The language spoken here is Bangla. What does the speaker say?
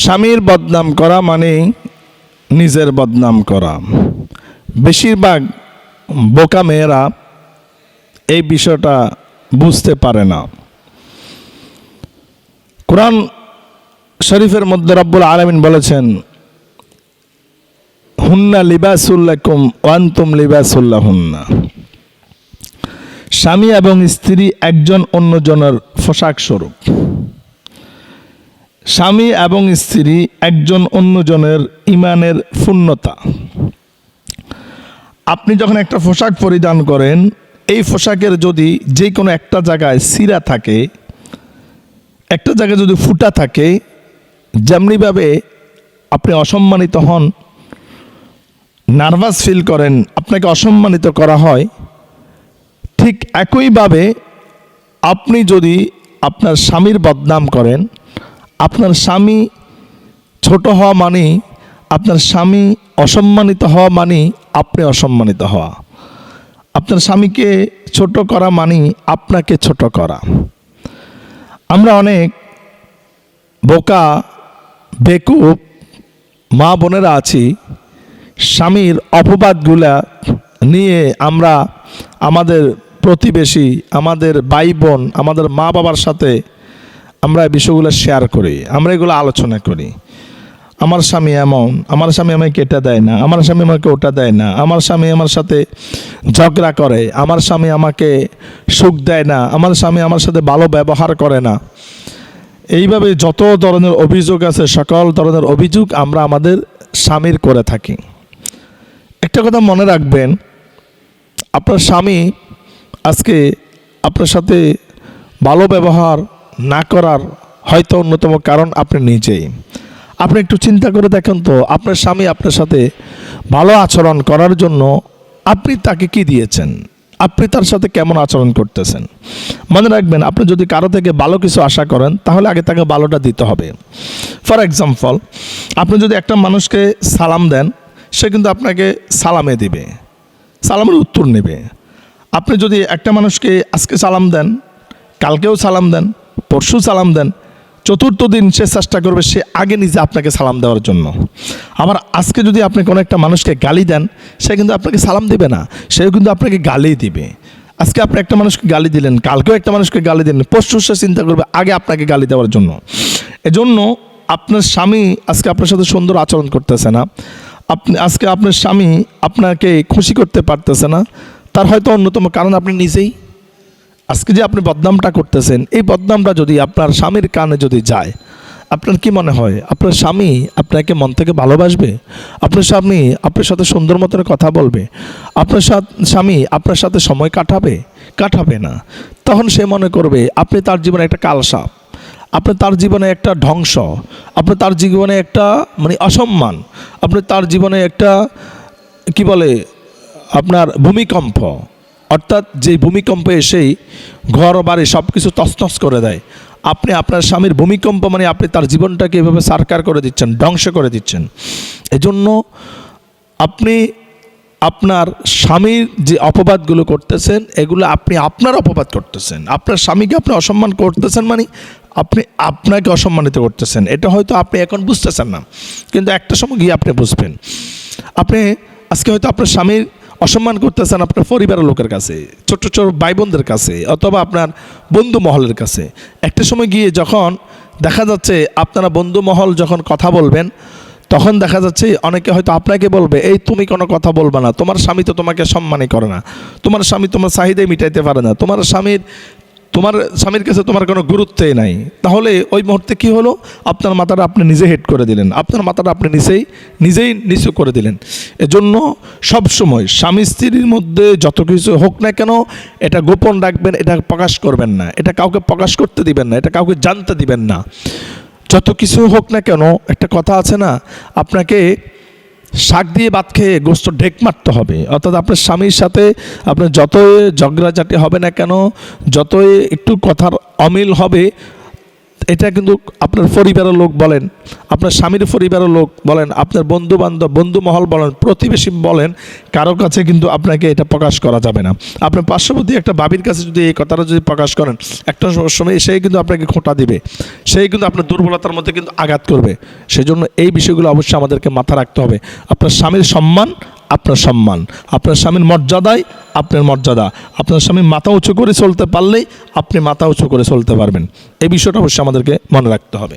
স্বামীর বদনাম করা মানে নিজের বদনাম করা। বেশিরভাগ বোকা মেয়েরা এই বিষয়টা বুঝতে পারে না। কোরআন শরীফের মধ্যে রব্বুল আলামিন বলেছেন, হুন্না লিবাসুল লাকুম ওয়া আনতুম লিবাসুল লাহুন্না। স্বামী এবং স্ত্রী একজন অন্যজনের পোশাক স্বরূপ। স্বামী এবং স্ত্রী একজন অন্যজনের ঈমানের পূর্ণতা। আপনি যখন একটা পোশাক পরিধান করেন, এই পোশাকের যদি যে কোনো একটা জায়গায় ছিঁড়া থাকে, একটা জায়গায় যদি ফুটা থাকে, যেমনিভাবে আপনি অসম্মানিত হন, নার্ভাস ফিল করেন, আপনাকে অসম্মানিত করা হয়, ঠিক একইভাবে আপনি যদি আপনার স্বামীর বদনাম করেন, আপনার স্বামী ছোট হওয়া মানে, আপনার স্বামী অসম্মানিত হওয়া মানে আপনি অসম্মানিত হওয়া। আপনার স্বামীকে ছোট করা মানে আপনাকে ছোট করা। আমরা অনেক বোকা বেকুব মা বোনেরা আছি, স্বামীর অপবাদগুলা নিয়ে আমরা আমাদের প্রতিবেশী, আমাদের ভাই বোন, আমাদের মা বাবার সাথে আমরা এই বিষয়গুলো শেয়ার করি, আমরা এগুলো আলোচনা করি। আমার স্বামী এমন, আমার স্বামী আমাকে এটা দেয় না, আমার স্বামী আমাকে ওটা দেয় না, আমার স্বামী আমার সাথে ঝগড়া করে, আমার স্বামী আমাকে সুখ দেয় না, আমার স্বামী আমার সাথে ভালো ব্যবহার করে না। এইভাবে যত ধরনের অভিযোগ আছে, সকল ধরনের অভিযোগ আমরা আমাদের স্বামীর করে থাকি। একটা কথা মনে রাখবেন, আপনার স্বামী আজকে আপনার সাথে ভালো ব্যবহার না করার হয়তো অন্যতম কারণ আপনি নিজেই। আপনি একটু চিন্তা করে দেখেন তো, আপনার স্বামী আপনার সাথে ভালো আচরণ করার জন্য আপনি তাকে কি দিয়েছেন, আপনি তার সাথে কেমন আচরণ করতেছেন। মনে রাখবেন, আপনি যদি কারো থেকে ভালো কিছু আশা করেন, তাহলে আগে তাকে ভালোটা দিতে হবে। ফর এক্সাম্পল, আপনি যদি একটা মানুষকে সালাম দেন, সে কিন্তু আপনাকে সালামে দিবে, সালামের উত্তর নেবে। আপনি যদি একটা মানুষকে আজকে সালাম দেন, কালকেও সালাম দেন, পরশু সালাম দেন, চতুর্থ দিন সে চেষ্টা করবে সে আগে নিজে আপনাকে সালাম দেওয়ার জন্য। আবার আজকে যদি আপনি কোনো একটা মানুষকে গালি দেন, সে কিন্তু আপনাকে সালাম দেবে না, সেও কিন্তু আপনাকে গালি দিবে। আজকে আপনি একটা মানুষকে গালি দিলেন, কালকেও একটা মানুষকে গালি দিলেন, পরশু সে চিন্তা করবে আগে আপনাকে গালি দেওয়ার জন্য। এজন্য আপনার স্বামী আজকে আপনার সাথে সুন্দর আচরণ করতেছে না, আজকে আপনার স্বামী আপনাকে খুশি করতে পারতেছে না, তার হয়তো অন্যতম কারণ আপনি নিজেই। আজকে যে আপনি বদনামটা করতেছেন, এই বদনামটা যদি আপনার স্বামীর কানে যদি যায়, আপনার কি মনে হয় আপনার স্বামী আপনাকে মন থেকে ভালোবাসবে? আপনার স্বামী আপনার সাথে সুন্দর মতন কথা বলবে? আপনার স্বামী আপনার সাথে সময় কাটাবে না। তখন সে মনে করবে আপনি তার জীবনে একটা কালসাপ, আপনি তার জীবনে একটা ধ্বংস, আপনি তার জীবনে একটা মানে অসম্মান, আপনি তার জীবনে একটা কি বলে আপনার ভূমিকম্প, অর্থাৎ যে ভূমিকম্প এসেই ঘর বাড়ি সব কিছু তছনছ করে দেয়। আপনি আপনার স্বামীর ভূমিকম্প মানে আপনি তার জীবনটাকে এভাবে সারকার করে দিচ্ছেন, ধ্বংস করে দিচ্ছেন। এজন্য আপনি আপনার স্বামীর যে অপবাদগুলো করতেছেন, এগুলো আপনি আপনার অপবাদ করতেছেন। আপনার স্বামীকে আপনি অসম্মান করতেছেন মানে আপনি আপনাকে অসম্মানিত করতেছেন। এটা হয়তো আপনি এখন বুঝতেছেন না, কিন্তু একটা সময় গিয়ে আপনি বুঝবেন। আপনি আজকে হয়তো আপনার স্বামীর অসম্মান করতেছেন আপনার পরিবারের লোকের কাছে, ছোট ছোট ভাই বোনদের কাছে, অথবা আপনার বন্ধু মহলের কাছে। একটা সময় গিয়ে যখন দেখা যাচ্ছে আপনারা বন্ধু মহল যখন কথা বলবেন, তখন দেখা যাচ্ছে অনেকে হয়তো আপনাকে বলবে, এই তুমি কোনো কথা বলবে না, তোমার স্বামী তো তোমাকে সম্মানই করে না, তোমার স্বামী তোমার চাহিদাই মিটাইতে পারে না, তোমার স্বামীর কাছে তোমার কোনো গুরুত্বই নাই। তাহলে ওই মুহূর্তে কি হলো, আপনার মাথাটা আপনি নিজে হেড করে দিলেন, আপনার মাথাটা আপনি নিজেই নিচু করে দিলেন। এজন্য সবসময় স্বামী স্ত্রীর মধ্যে যত কিছু হোক না কেন, এটা গোপন রাখবেন, এটা প্রকাশ করবেন না, এটা কাউকে প্রকাশ করতে দিবেন না, এটা কাউকে জানতে দিবেন না। যত কিছু হোক না কেন, একটা কথা আছে না, আপনাকে শাক দিয়ে ভাত খেয়ে গোস্ত ঢেক মারতে হবে। অর্থাৎ আপনার স্বামীর সাথে আপনার যতই ঝগড়াঝাটি হবে না কেন, যতই একটু কথার অমিল হবে, এটা কিন্তু আপনার পরিবারের লোক বলেন, আপনার স্বামীর পরিবারের লোক বলেন, আপনার বন্ধু বান্ধব, বন্ধু মহল বলেন, প্রতিবেশী বলেন, কারো কাছে কিন্তু আপনাকে এটা প্রকাশ করা যাবে না। আপনার পার্শ্ববর্তী একটা ভাবির কাছে যদি এই কথাটা যদি প্রকাশ করেন, একটা সময় সেই কিন্তু আপনাকে খোঁটা দিবে, সেই কিন্তু আপনার দুর্বলতার মধ্যে কিন্তু আঘাত করবে। সেজন্য এই বিষয়গুলো অবশ্যই আমাদেরকে মাথা রাখতে হবে। আপনার স্বামীর সম্মান আপনার সম্মান, আপনার স্বামীর মর্যাদায় আপনার মর্যাদা, আপনার স্বামী মাথা উঁচু করে চলতে পারলেই আপনি মাথা উঁচু করে চলতে পারবেন। এই বিষয়টা অবশ্যই আমাদেরকে মনে রাখতে হবে।